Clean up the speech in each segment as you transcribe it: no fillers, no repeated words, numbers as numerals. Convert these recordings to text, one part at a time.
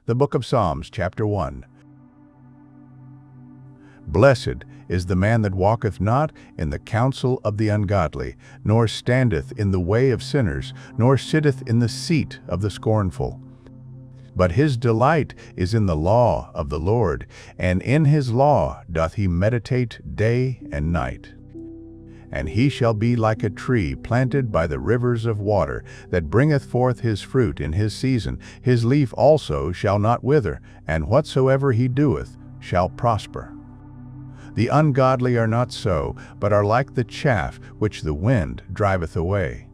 The book of Psalms, chapter 1. Blessed is the man that walketh not in the counsel of the ungodly, nor standeth in the way of sinners, nor sitteth in the seat of the scornful. But his delight is in the law of the Lord, and in his law doth he meditate day and night. And he shall be like a tree planted by the rivers of water, that bringeth forth his fruit in his season. His leaf also shall not wither, and whatsoever he doeth shall prosper. The ungodly are not so, but are like the chaff which the wind driveth away.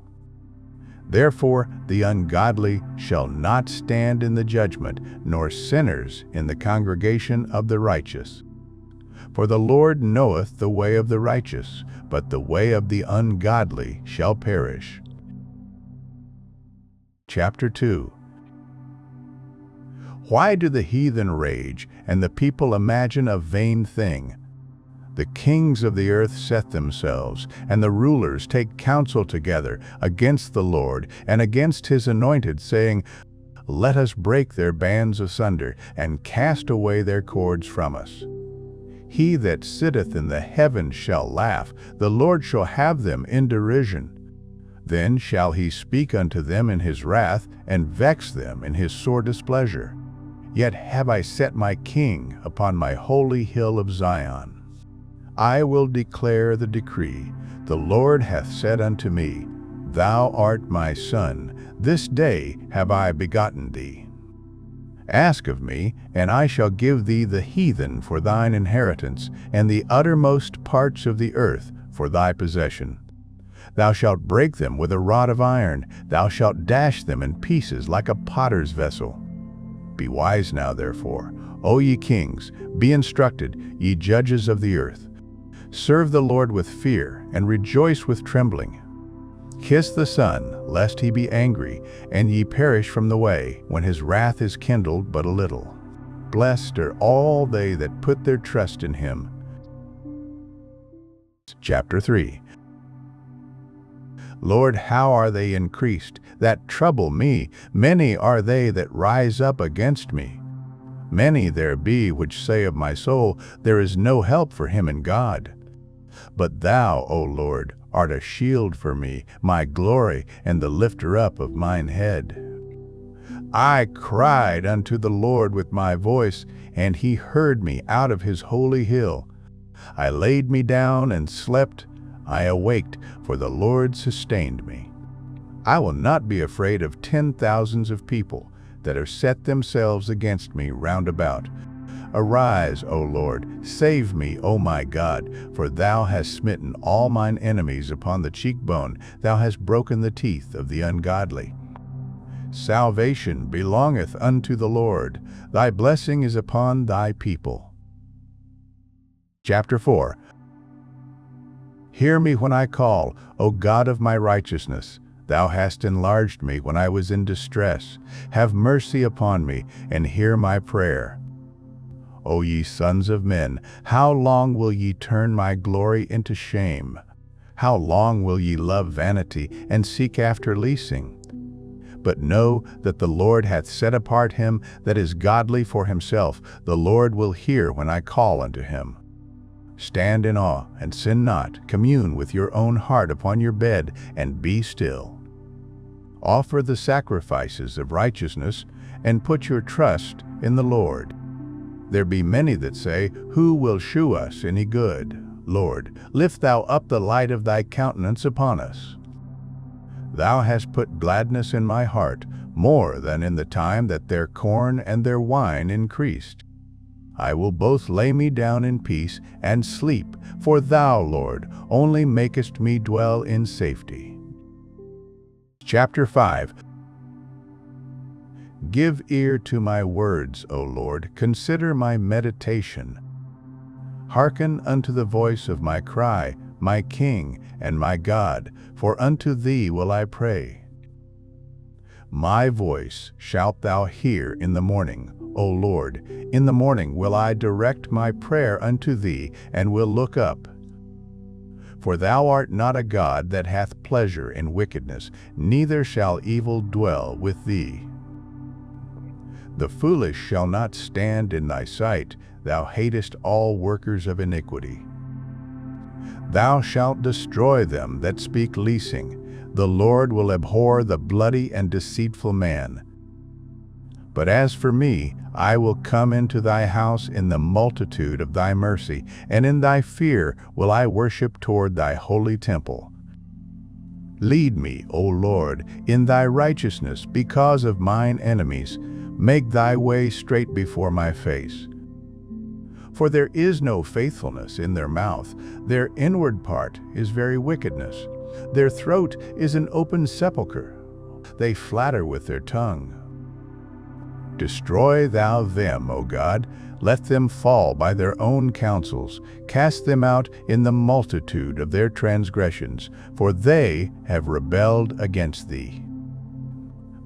Therefore the ungodly shall not stand in the judgment, nor sinners in the congregation of the righteous. For the Lord knoweth the way of the righteous, but the way of the ungodly shall perish. Chapter 2. Why do the heathen rage, and the people imagine a vain thing? The kings of the earth set themselves, and the rulers take counsel together against the Lord and against his anointed, saying, Let us break their bands asunder, and cast away their cords from us. He that sitteth in the heavens shall laugh, the Lord shall have them in derision. Then shall he speak unto them in his wrath, and vex them in his sore displeasure. Yet have I set my king upon my holy hill of Zion. I will declare the decree. The Lord hath said unto me, Thou art my son, this day have I begotten thee. Ask of me, and I shall give thee the heathen for thine inheritance, and the uttermost parts of the earth for thy possession. Thou shalt break them with a rod of iron, thou shalt dash them in pieces like a potter's vessel. Be wise now, therefore, O ye kings, be instructed, ye judges of the earth. Serve the Lord with fear, and rejoice with trembling. Kiss the Son, lest he be angry, and ye perish from the way, when his wrath is kindled but a little. Blessed are all they that put their trust in him. Chapter 3. Lord, how are they increased, that trouble me? Many are they that rise up against me. Many there be which say of my soul, There is no help for him in God. But thou, O Lord, art a shield for me, my glory, and the lifter up of mine head. I cried unto the Lord with my voice, and he heard me out of his holy hill. I laid me down and slept. I awaked, for the Lord sustained me. I will not be afraid of 10,000s of people that have set themselves against me round about. Arise, O Lord, save me, O my God, for thou hast smitten all mine enemies upon the cheekbone, thou hast broken the teeth of the ungodly. Salvation belongeth unto the Lord, thy blessing is upon thy people. Chapter 4. Hear me when I call, O God of my righteousness. Thou hast enlarged me when I was in distress. Have mercy upon me, and hear my prayer. O ye sons of men, how long will ye turn my glory into shame? How long will ye love vanity, and seek after leasing? But know that the Lord hath set apart him that is godly for himself. The Lord will hear when I call unto him. Stand in awe, and sin not. Commune with your own heart upon your bed, and be still. Offer the sacrifices of righteousness, and put your trust in the Lord. There be many that say, Who will shew us any good? Lord, lift thou up the light of thy countenance upon us. Thou hast put gladness in my heart, more than in the time that their corn and their wine increased. I will both lay me down in peace and sleep, for thou, Lord, only makest me dwell in safety. Chapter 5. Give ear to my words, O Lord, consider my meditation. Hearken unto the voice of my cry, my King and my God, for unto thee will I pray. My voice shalt thou hear in the morning, O Lord. In the morning will I direct my prayer unto thee, and will look up. For thou art not a God that hath pleasure in wickedness, neither shall evil dwell with thee. The foolish shall not stand in thy sight. Thou hatest all workers of iniquity. Thou shalt destroy them that speak leasing. The Lord will abhor the bloody and deceitful man. But as for me, I will come into thy house in the multitude of thy mercy, and in thy fear will I worship toward thy holy temple. Lead me, O Lord, in thy righteousness because of mine enemies. Make thy way straight before my face. For there is no faithfulness in their mouth. Their inward part is very wickedness. Their throat is an open sepulchre. They flatter with their tongue. Destroy thou them, O God. Let them fall by their own counsels. Cast them out in the multitude of their transgressions, for they have rebelled against thee.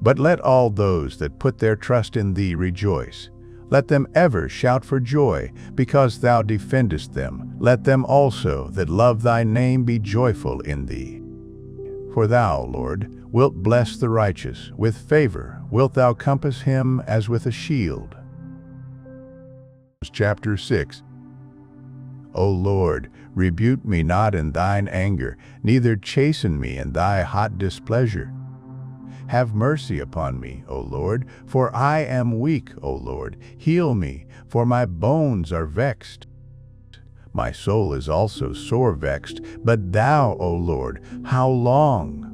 But let all those that put their trust in thee rejoice. Let them ever shout for joy, because thou defendest them. Let them also that love thy name be joyful in thee. For thou, Lord, wilt bless the righteous. With favor wilt thou compass him as with a shield. Chapter 6. O Lord, rebuke me not in thine anger, neither chasten me in thy hot displeasure. Have mercy upon me, O Lord, for I am weak, O Lord. Heal me, for my bones are vexed. My soul is also sore vexed, but thou, O Lord, how long?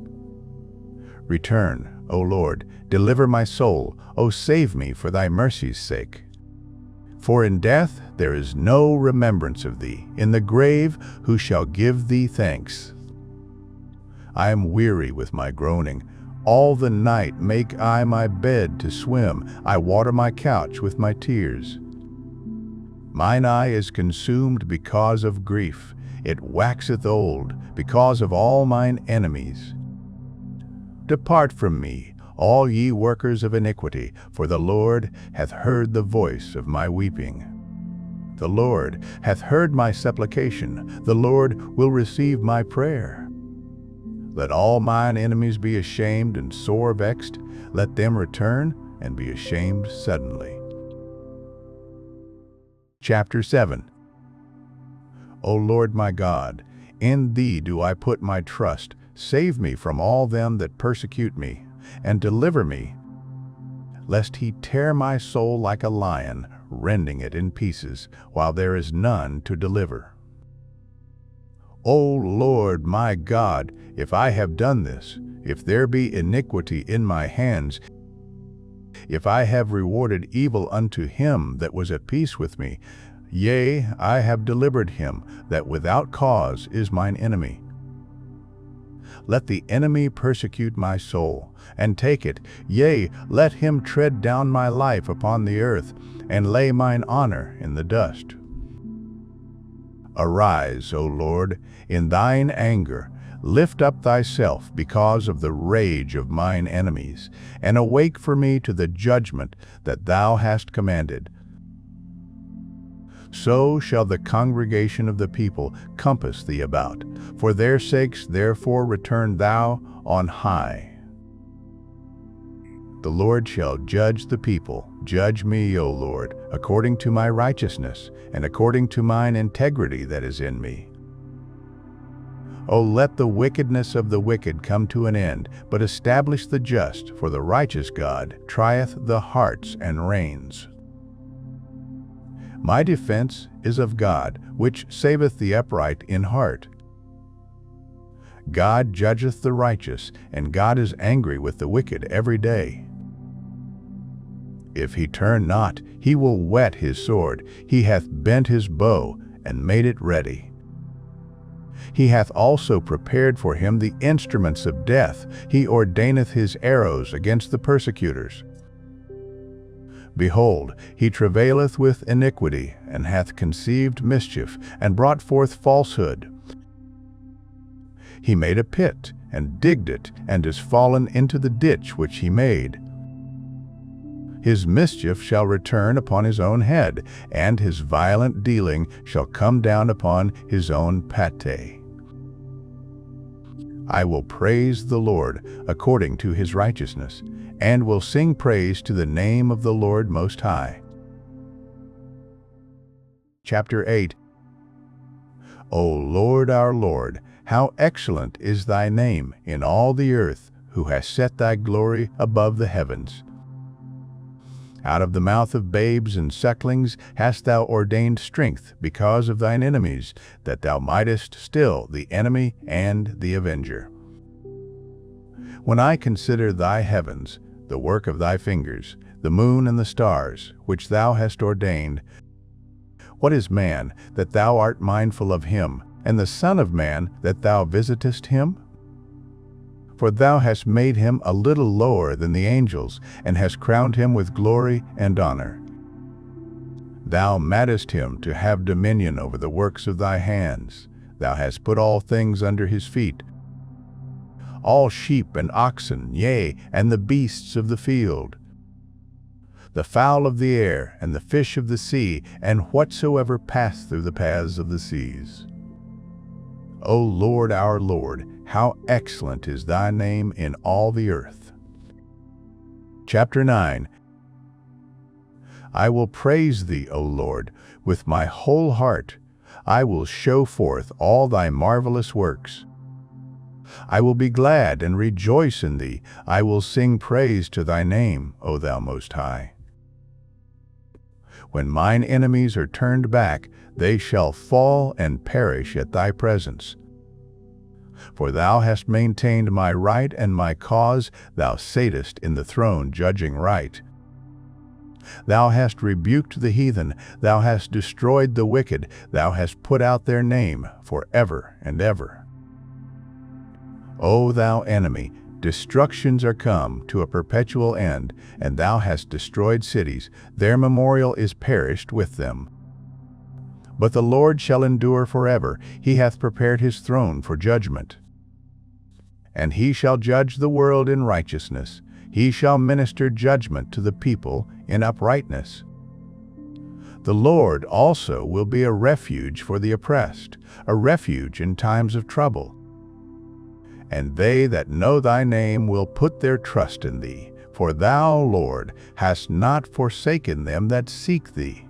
Return, O Lord, deliver my soul, O save me for thy mercy's sake. For in death there is no remembrance of thee. In the grave who shall give thee thanks? I am weary with my groaning. All the night make I my bed to swim. I water my couch with my tears. Mine eye is consumed because of grief. It waxeth old because of all mine enemies. Depart from me, all ye workers of iniquity, for the Lord hath heard the voice of my weeping. The Lord hath heard my supplication. The Lord will receive my prayer. Let all mine enemies be ashamed and sore vexed. Let them return and be ashamed suddenly. Chapter 7. O Lord my God, in thee do I put my trust. Save me from all them that persecute me, and deliver me, lest he tear my soul like a lion, rending it in pieces, while there is none to deliver. O Lord my God, if I have done this, if there be iniquity in my hands, if I have rewarded evil unto him that was at peace with me, yea, I have delivered him that without cause is mine enemy. Let the enemy persecute my soul, and take it, yea, let him tread down my life upon the earth, and lay mine honor in the dust. Arise, O Lord, in thine anger, lift up thyself because of the rage of mine enemies, and awake for me to the judgment that thou hast commanded. So shall the congregation of the people compass thee about. For their sakes therefore return thou on high. The Lord shall judge the people. Judge me, O Lord, according to my righteousness, and according to mine integrity that is in me. O let the wickedness of the wicked come to an end, but establish the just, for the righteous God trieth the hearts and reins. My defense is of God, which saveth the upright in heart. God judgeth the righteous, and God is angry with the wicked every day. If he turn not, he will whet his sword. He hath bent his bow, and made it ready. He hath also prepared for him the instruments of death. He ordaineth his arrows against the persecutors. Behold, he travaileth with iniquity, and hath conceived mischief, and brought forth falsehood. He made a pit, and digged it, and is fallen into the ditch which he made. His mischief shall return upon his own head, and his violent dealing shall come down upon his own pate. I will praise the Lord according to his righteousness, and will sing praise to the name of the Lord Most High. Chapter 8. O Lord, our Lord, how excellent is thy name in all the earth, who hast set thy glory above the heavens. Out of the mouth of babes and sucklings hast thou ordained strength because of thine enemies, that thou mightest still the enemy and the avenger. When I consider thy heavens, the work of thy fingers, the moon and the stars, which thou hast ordained, what is man, that thou art mindful of him, and the Son of Man, that thou visitest him? For thou hast made him a little lower than the angels, and hast crowned him with glory and honor. Thou madest him to have dominion over the works of thy hands. Thou hast put all things under his feet, all sheep and oxen, yea, and the beasts of the field, the fowl of the air, and the fish of the sea, and whatsoever pass through the paths of the seas. O Lord, our Lord, how excellent is thy name in all the earth. Chapter 9. I will praise thee, O Lord, with my whole heart. I will show forth all thy marvelous works. I will be glad and rejoice in thee. I will sing praise to thy name, O thou Most High. When mine enemies are turned back, they shall fall and perish at thy presence. For thou hast maintained my right and my cause, thou satest in the throne judging right. Thou hast rebuked the heathen, thou hast destroyed the wicked, thou hast put out their name for ever and ever. O thou enemy, destructions are come to a perpetual end, and thou hast destroyed cities, their memorial is perished with them. But the Lord shall endure forever, he hath prepared his throne for judgment. And he shall judge the world in righteousness, he shall minister judgment to the people in uprightness. The Lord also will be a refuge for the oppressed, a refuge in times of trouble. And they that know thy name will put their trust in thee, for thou, Lord, hast not forsaken them that seek thee.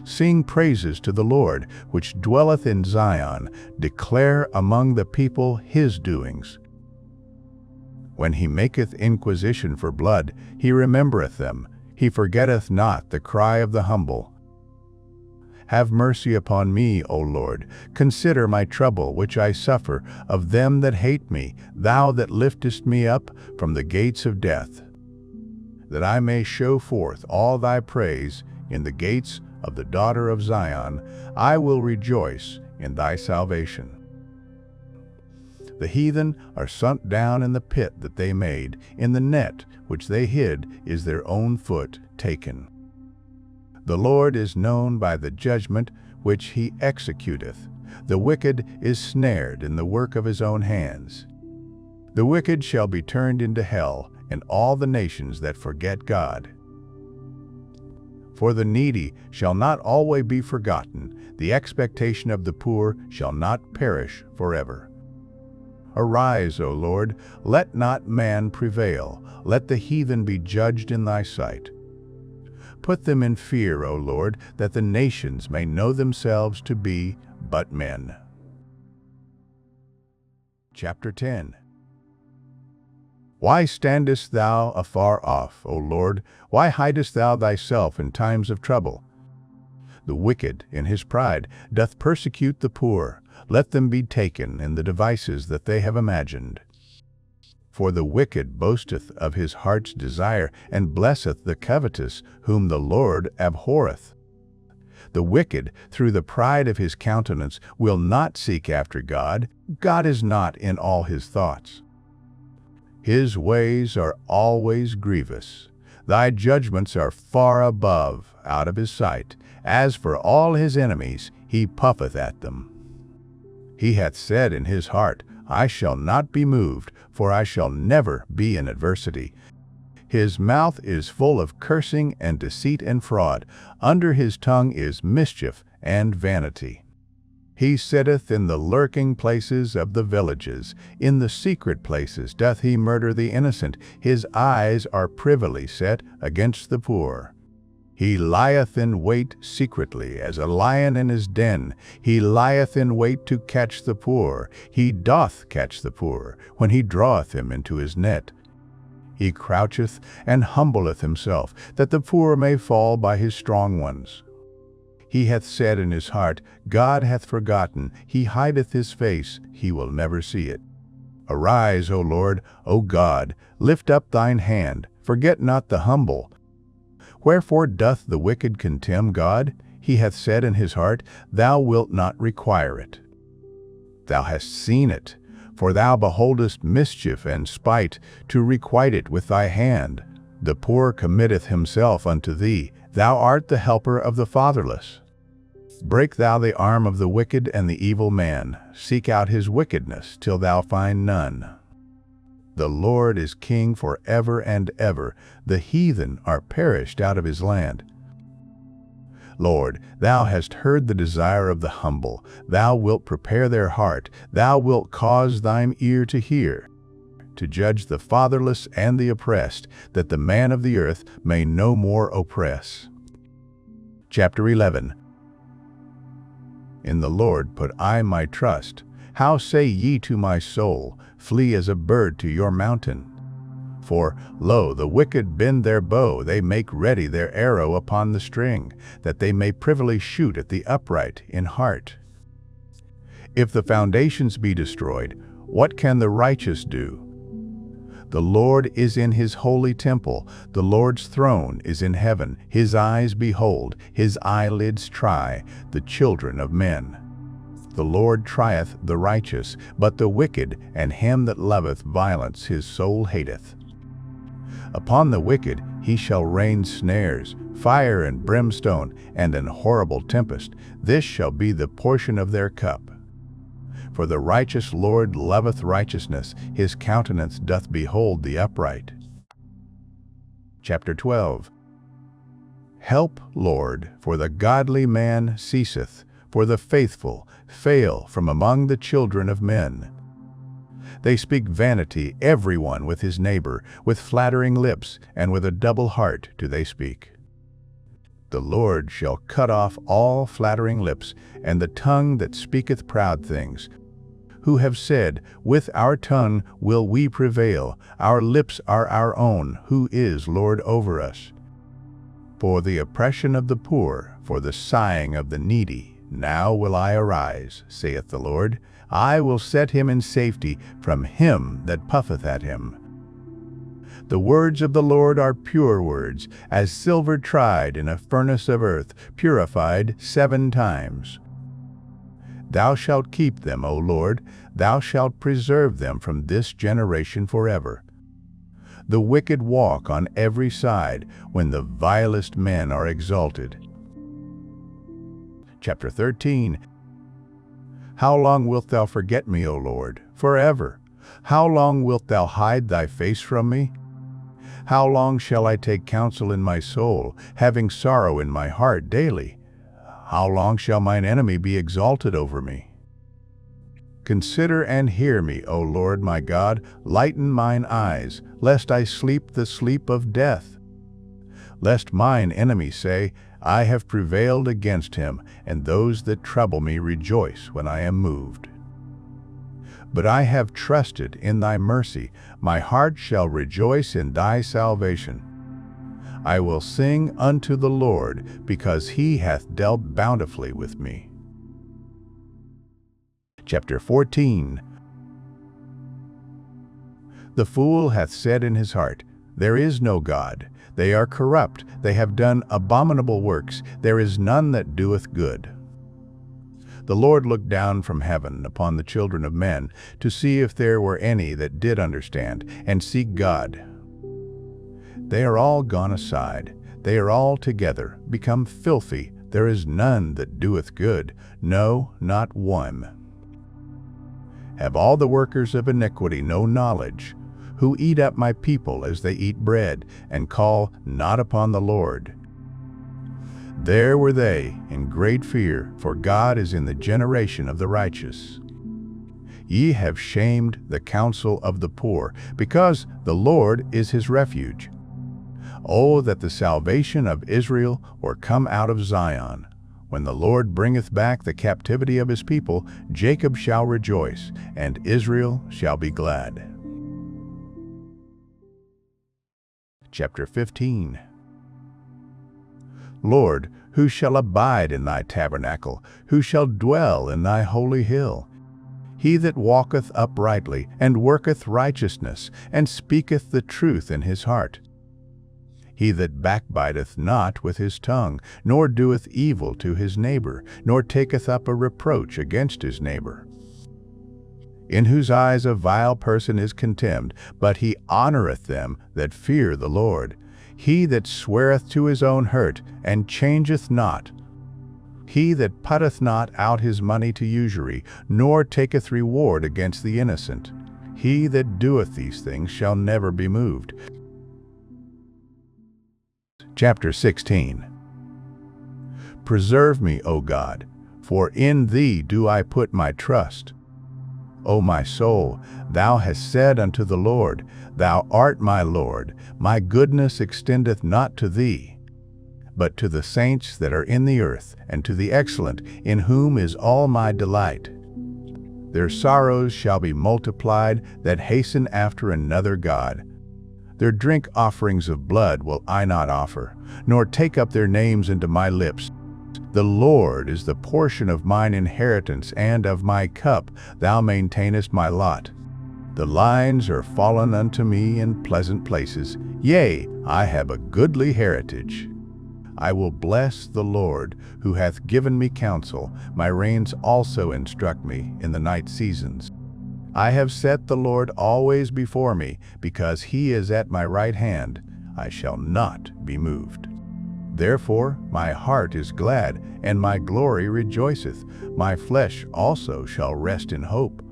Sing praises to the Lord, which dwelleth in Zion. Declare among the people his doings. When he maketh inquisition for blood, he remembereth them. He forgetteth not the cry of the humble. Have mercy upon me, O Lord. Consider my trouble which I suffer of them that hate me, thou that liftest me up from the gates of death, that I may show forth all thy praise in the gates of the daughter of Zion. I will rejoice in thy salvation. The heathen are sunk down in the pit that they made, in the net which they hid is their own foot taken. The Lord is known by the judgment which he executeth. The wicked is snared in the work of his own hands. The wicked shall be turned into hell, and all the nations that forget God. For the needy shall not always be forgotten, the expectation of the poor shall not perish forever. Arise, O Lord, let not man prevail, let the heathen be judged in thy sight. Put them in fear, O Lord, that the nations may know themselves to be but men. Chapter 10. Why standest thou afar off, O Lord? Why hidest thou thyself in times of trouble? The wicked, in his pride, doth persecute the poor. Let them be taken in the devices that they have imagined. For the wicked boasteth of his heart's desire, and blesseth the covetous, whom the Lord abhorreth. The wicked, through the pride of his countenance, will not seek after God. God is not in all his thoughts. His ways are always grievous. Thy judgments are far above, out of his sight. As for all his enemies, he puffeth at them. He hath said in his heart, I shall not be moved, for I shall never be in adversity. His mouth is full of cursing and deceit and fraud. Under his tongue is mischief and vanity. He sitteth in the lurking places of the villages. In the secret places doth he murder the innocent. His eyes are privily set against the poor. He lieth in wait secretly, as a lion in his den. He lieth in wait to catch the poor. He doth catch the poor, when he draweth him into his net. He croucheth and humbleth himself, that the poor may fall by his strong ones. He hath said in his heart, God hath forgotten. He hideth his face, he will never see it. Arise, O Lord, O God, lift up thine hand, forget not the humble. Wherefore doth the wicked contemn God? He hath said in his heart, Thou wilt not require it. Thou hast seen it, for thou beholdest mischief and spite, to requite it with thy hand. The poor committeth himself unto thee. Thou art the helper of the fatherless. Break thou the arm of the wicked and the evil man. Seek out his wickedness till thou find none. The Lord is king for ever and ever. The heathen are perished out of his land. Lord, thou hast heard the desire of the humble. Thou wilt prepare their heart. Thou wilt cause thine ear to hear, to judge the fatherless and the oppressed, that the man of the earth may no more oppress. Chapter 11. In the Lord put I my trust. How say ye to my soul, Flee as a bird to your mountain? For, lo, the wicked bend their bow, they make ready their arrow upon the string, that they may privily shoot at the upright in heart. If the foundations be destroyed, what can the righteous do? The Lord is in his holy temple. The Lord's throne is in heaven. His eyes behold, his eyelids try the children of men. The Lord trieth the righteous, but the wicked and him that loveth violence his soul hateth. Upon the wicked he shall rain snares, fire and brimstone, and an horrible tempest. This shall be the portion of their cup. For the righteous Lord loveth righteousness, his countenance doth behold the upright. Chapter 12. Help, Lord, for the godly man ceaseth, for the faithful fail from among the children of men. They speak vanity, every one with his neighbor, with flattering lips, and with a double heart do they speak. The Lord shall cut off all flattering lips, and the tongue that speaketh proud things, who have said, With our tongue will we prevail, our lips are our own, who is Lord over us? For the oppression of the poor, for the sighing of the needy, now will I arise, saith the Lord. I will set him in safety from him that puffeth at him. The words of the Lord are pure words, as silver tried in a furnace of earth, purified 7 times. Thou shalt keep them, O Lord, thou shalt preserve them from this generation forever. The wicked walk on every side, when the vilest men are exalted. Chapter 13. How long wilt thou forget me, O Lord? Forever. How long wilt thou hide thy face from me? How long shall I take counsel in my soul, having sorrow in my heart daily? How long shall mine enemy be exalted over me? Consider and hear me, O Lord my God, lighten mine eyes, lest I sleep the sleep of death. Lest mine enemy say, I have prevailed against him, and those that trouble me rejoice when I am moved. But I have trusted in thy mercy, my heart shall rejoice in thy salvation. I will sing unto the Lord, because he hath dealt bountifully with me. Chapter 14. The fool hath said in his heart, There is no God. They are corrupt, they have done abominable works, there is none that doeth good. The Lord looked down from heaven upon the children of men, to see if there were any that did understand, and seek God. They are all gone aside, they are all together become filthy, there is none that doeth good, no, not one. Have all the workers of iniquity no knowledge, who eat up my people as they eat bread, and call not upon the Lord? There were they in great fear, for God is in the generation of the righteous. Ye have shamed the counsel of the poor, because the Lord is his refuge. Oh, that the salvation of Israel were come out of Zion. When the Lord bringeth back the captivity of his people, Jacob shall rejoice, and Israel shall be glad. Chapter 15. Lord, who shall abide in thy tabernacle? Who shall dwell in thy holy hill? He that walketh uprightly, and worketh righteousness, and speaketh the truth in his heart. He that backbiteth not with his tongue, nor doeth evil to his neighbor, nor taketh up a reproach against his neighbor. In whose eyes a vile person is contemned, but he honoureth them that fear the Lord. He that sweareth to his own hurt, and changeth not. He that putteth not out his money to usury, nor taketh reward against the innocent. He that doeth these things shall never be moved. Chapter 16. Preserve me, O God, for in thee do I put my trust. O my soul, thou hast said unto the Lord, Thou art my Lord, my goodness extendeth not to thee, but to the saints that are in the earth, and to the excellent, in whom is all my delight. Their sorrows shall be multiplied that hasten after another god. Their drink offerings of blood will I not offer, nor take up their names into my lips. The Lord is the portion of mine inheritance, and of my cup thou maintainest my lot. The lines are fallen unto me in pleasant places. Yea, I have a goodly heritage. I will bless the Lord, who hath given me counsel. My reins also instruct me in the night seasons. I have set the Lord always before me, because he is at my right hand. I shall not be moved. Therefore my heart is glad, and my glory rejoiceth. My flesh also shall rest in hope.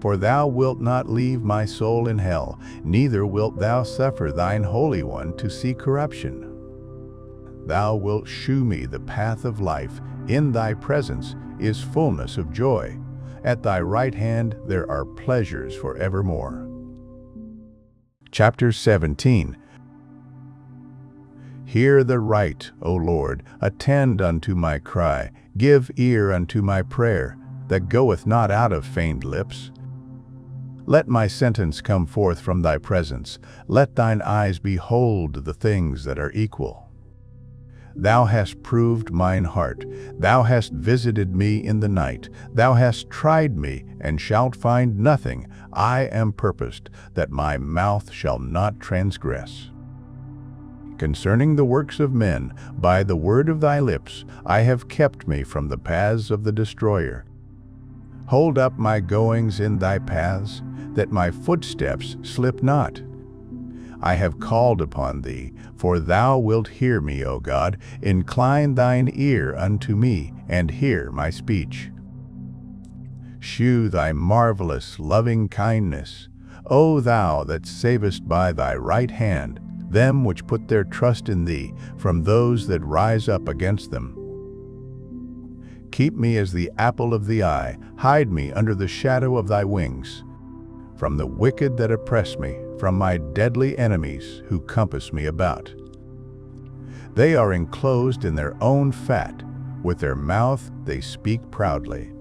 For thou wilt not leave my soul in hell, neither wilt thou suffer thine Holy One to see corruption. Thou wilt shew me the path of life. In thy presence is fullness of joy. At thy right hand there are pleasures forevermore. Chapter 17. Hear the right, O Lord, attend unto my cry. Give ear unto my prayer, that goeth not out of feigned lips. Let my sentence come forth from thy presence. Let thine eyes behold the things that are equal. Thou hast proved mine heart. Thou hast visited me in the night. Thou hast tried me, and shalt find nothing. I am purposed, that my mouth shall not transgress. Concerning the works of men, by the word of thy lips, I have kept me from the paths of the destroyer. Hold up my goings in thy paths, that my footsteps slip not. I have called upon thee, for thou wilt hear me, O God. Incline thine ear unto me, and hear my speech. Shew thy marvelous loving kindness, O thou that savest by thy right hand them which put their trust in thee, from those that rise up against them. Keep me as the apple of the eye, hide me under the shadow of thy wings. From the wicked that oppress me, from my deadly enemies who compass me about. They are enclosed in their own fat, with their mouth they speak proudly.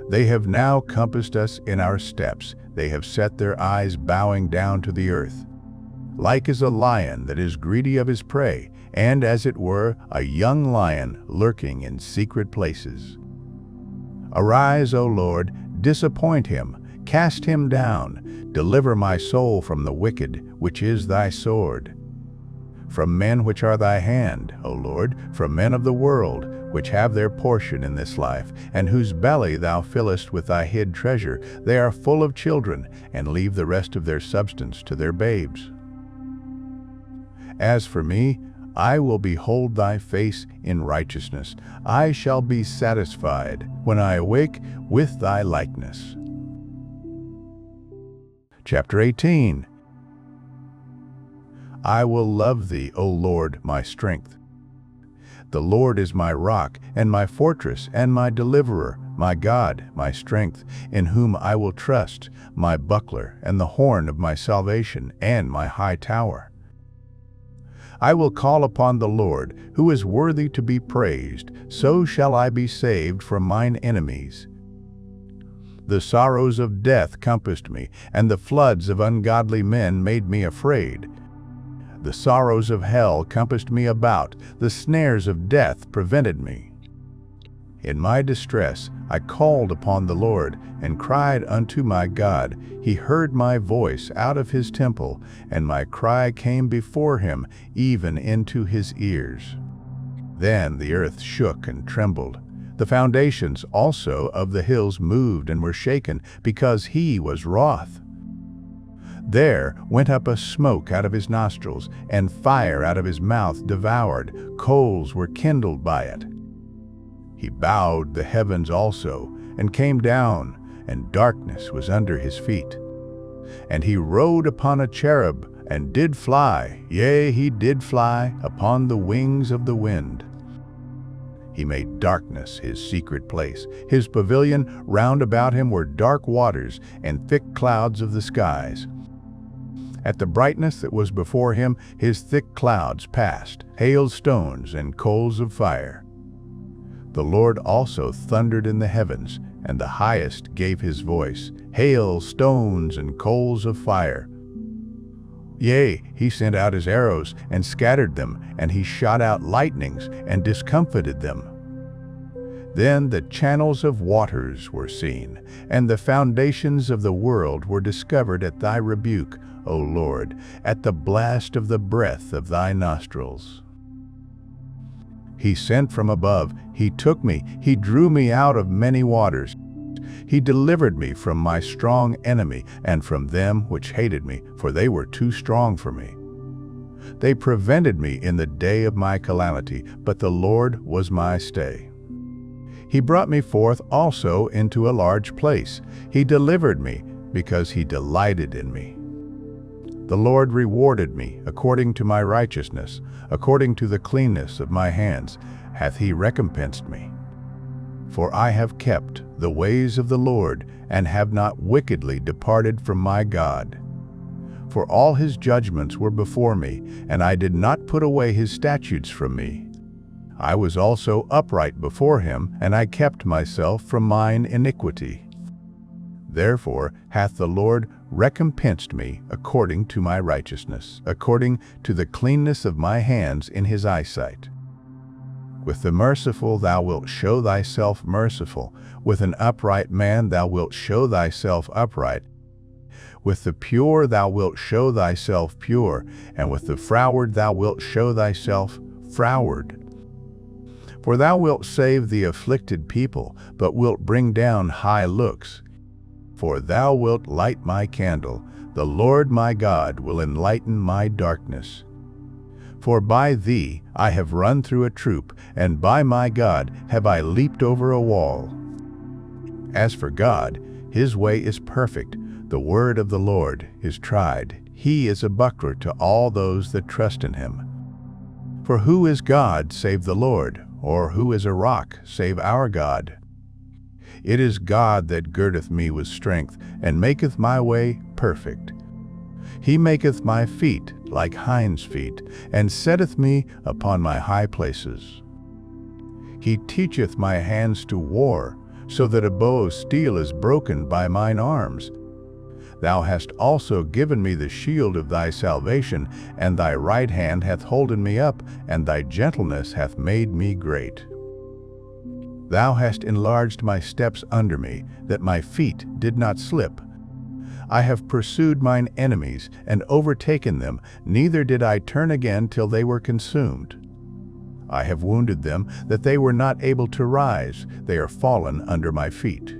They have now compassed us in our steps, they have set their eyes bowing down to the earth. Like as a lion that is greedy of his prey, and as it were a young lion lurking in secret places. Arise, O Lord, disappoint him, cast him down, deliver my soul from the wicked, which is thy sword. From men which are thy hand, O Lord, from men of the world, which have their portion in this life, and whose belly thou fillest with thy hid treasure. They are full of children, and leave the rest of their substance to their babes. As for me, I will behold thy face in righteousness. I shall be satisfied when I awake with thy likeness. Chapter 18. I will love thee, O Lord, my strength. The Lord is my rock, and my fortress, and my deliverer, my God, my strength, in whom I will trust, my buckler, and the horn of my salvation, and my high tower. I will call upon the Lord, who is worthy to be praised, so shall I be saved from mine enemies. The sorrows of death compassed me, and the floods of ungodly men made me afraid. The sorrows of hell compassed me about, the snares of death prevented me. In my distress I called upon the Lord, and cried unto my God. He heard my voice out of his temple, and my cry came before him, even into his ears. Then the earth shook and trembled. The foundations also of the hills moved and were shaken, because he was wroth. There went up a smoke out of his nostrils, and fire out of his mouth devoured. Coals were kindled by it. He bowed the heavens also, and came down, and darkness was under his feet. And he rode upon a cherub, and did fly, yea, he did fly upon the wings of the wind. He made darkness his secret place. His pavilion round about him were dark waters, and thick clouds of the skies. At the brightness that was before him, his thick clouds passed, hailstones and coals of fire. The Lord also thundered in the heavens, and the highest gave his voice, hail, stones, and coals of fire. Yea, he sent out his arrows, and scattered them, and he shot out lightnings, and discomfited them. Then the channels of waters were seen, and the foundations of the world were discovered at thy rebuke, O Lord, at the blast of the breath of thy nostrils. He sent from above, he took me, he drew me out of many waters. He delivered me from my strong enemy, and from them which hated me, for they were too strong for me. They prevented me in the day of my calamity, but the Lord was my stay. He brought me forth also into a large place. He delivered me, because he delighted in me. The Lord rewarded me according to my righteousness, according to the cleanness of my hands hath he recompensed me. For I have kept the ways of the Lord, and have not wickedly departed from my God. For all his judgments were before me, and I did not put away his statutes from me. I was also upright before him, and I kept myself from mine iniquity. Therefore hath the Lord recompensed me according to my righteousness, according to the cleanness of my hands in his eyesight. With the merciful thou wilt show thyself merciful, with an upright man thou wilt show thyself upright. With the pure thou wilt show thyself pure, and with the froward thou wilt show thyself froward. For thou wilt save the afflicted people, but wilt bring down high looks. For thou wilt light my candle, the Lord my God will enlighten my darkness. For by thee I have run through a troop, and by my God have I leaped over a wall. As for God, his way is perfect, the word of the Lord is tried. He is a buckler to all those that trust in him. For who is God save the Lord, or who is a rock save our God? It is God that girdeth me with strength, and maketh my way perfect. He maketh my feet like hinds' feet, and setteth me upon my high places. He teacheth my hands to war, so that a bow of steel is broken by mine arms. Thou hast also given me the shield of thy salvation, and thy right hand hath holden me up, and thy gentleness hath made me great. Thou hast enlarged my steps under me, that my feet did not slip. I have pursued mine enemies, and overtaken them, neither did I turn again till they were consumed. I have wounded them, that they were not able to rise, they are fallen under my feet.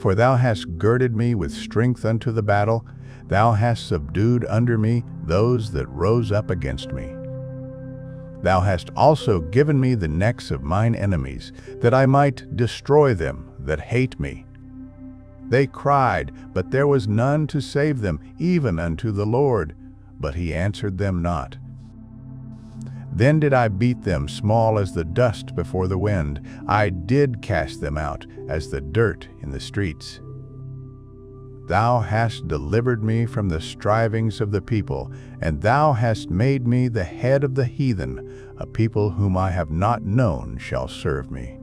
For thou hast girded me with strength unto the battle, thou hast subdued under me those that rose up against me. Thou hast also given me the necks of mine enemies, that I might destroy them that hate me. They cried, but there was none to save them, even unto the Lord, but he answered them not. Then did I beat them small as the dust before the wind. I did cast them out as the dirt in the streets. Thou hast delivered me from the strivings of the people, and thou hast made me the head of the heathen. A people whom I have not known shall serve me.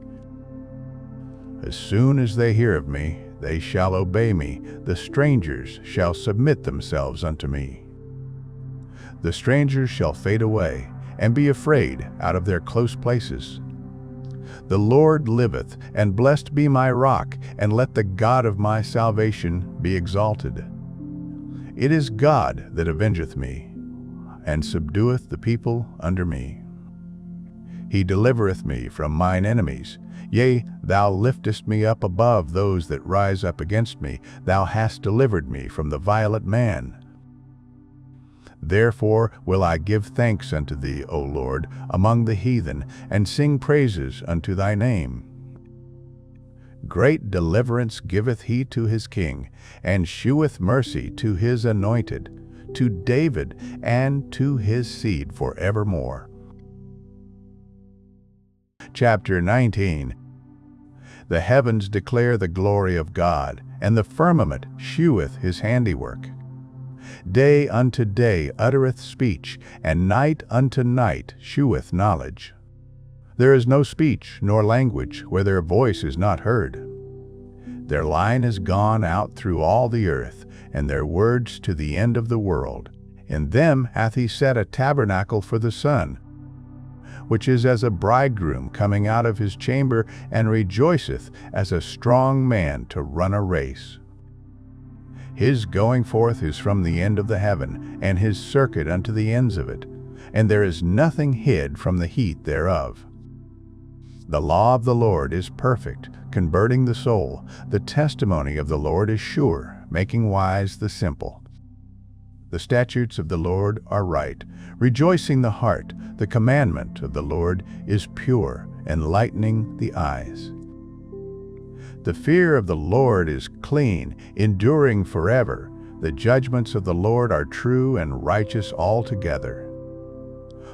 As soon as they hear of me, they shall obey me. The strangers shall submit themselves unto me. The strangers shall fade away, and be afraid out of their close places. The Lord liveth, and blessed be my rock, and let the God of my salvation be exalted. It is God that avengeth me, and subdueth the people under me. He delivereth me from mine enemies. Yea, thou liftest me up above those that rise up against me. Thou hast delivered me from the violent man. Therefore will I give thanks unto thee, O Lord, among the heathen, and sing praises unto thy name. Great deliverance giveth he to his king, and sheweth mercy to his anointed, to David and to his seed forevermore. Chapter 19. The heavens declare the glory of God, and the firmament sheweth his handiwork. Day unto day uttereth speech, and night unto night sheweth knowledge. There is no speech nor language where their voice is not heard. Their line is gone out through all the earth, and their words to the end of the world. In them hath he set a tabernacle for the sun, which is as a bridegroom coming out of his chamber, and rejoiceth as a strong man to run a race. His going forth is from the end of the heaven, and his circuit unto the ends of it, and there is nothing hid from the heat thereof. The law of the Lord is perfect, converting the soul. The testimony of the Lord is sure, making wise the simple. The statutes of the Lord are right, rejoicing the heart. The commandment of the Lord is pure, enlightening the eyes. The fear of the Lord is clean, enduring forever. The judgments of the Lord are true and righteous altogether.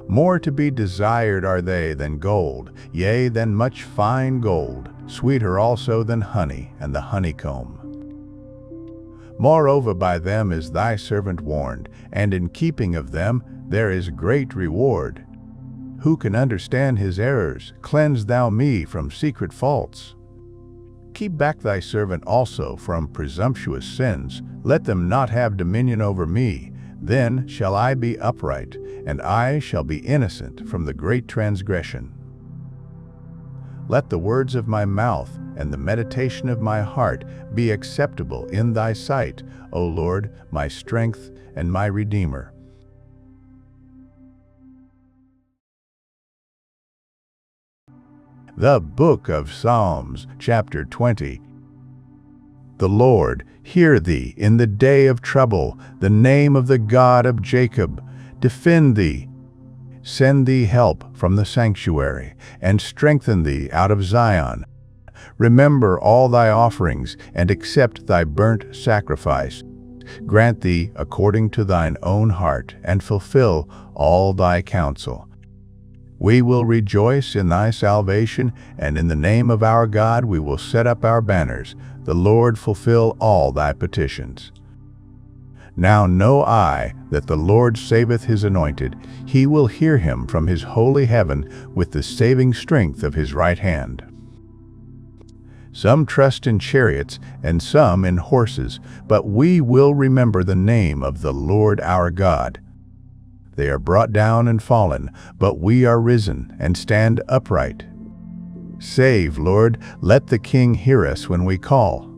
More to be desired are they than gold, yea, than much fine gold, sweeter also than honey and the honeycomb. Moreover, by them is thy servant warned, and in keeping of them there is great reward. Who can understand his errors? Cleanse thou me from secret faults. Keep back thy servant also from presumptuous sins. Let them not have dominion over me. Then shall I be upright, and I shall be innocent from the great transgression. Let the words of my mouth and the meditation of my heart be acceptable in thy sight, O Lord, my strength and my Redeemer. The Book of Psalms, chapter 20. The Lord hear thee in the day of trouble, the name of the God of Jacob defend thee. Send thee help from the sanctuary, and strengthen thee out of Zion. Remember all thy offerings, and accept thy burnt sacrifice. Grant thee according to thine own heart, and fulfill all thy counsel. We will rejoice in thy salvation, and in the name of our God we will set up our banners. The Lord fulfill all thy petitions. Now know I that the Lord saveth his anointed. He will hear him from his holy heaven with the saving strength of his right hand. Some trust in chariots, and some in horses, but we will remember the name of the Lord our God. They are brought down and fallen, but we are risen and stand upright. Save, Lord, let the King hear us when we call.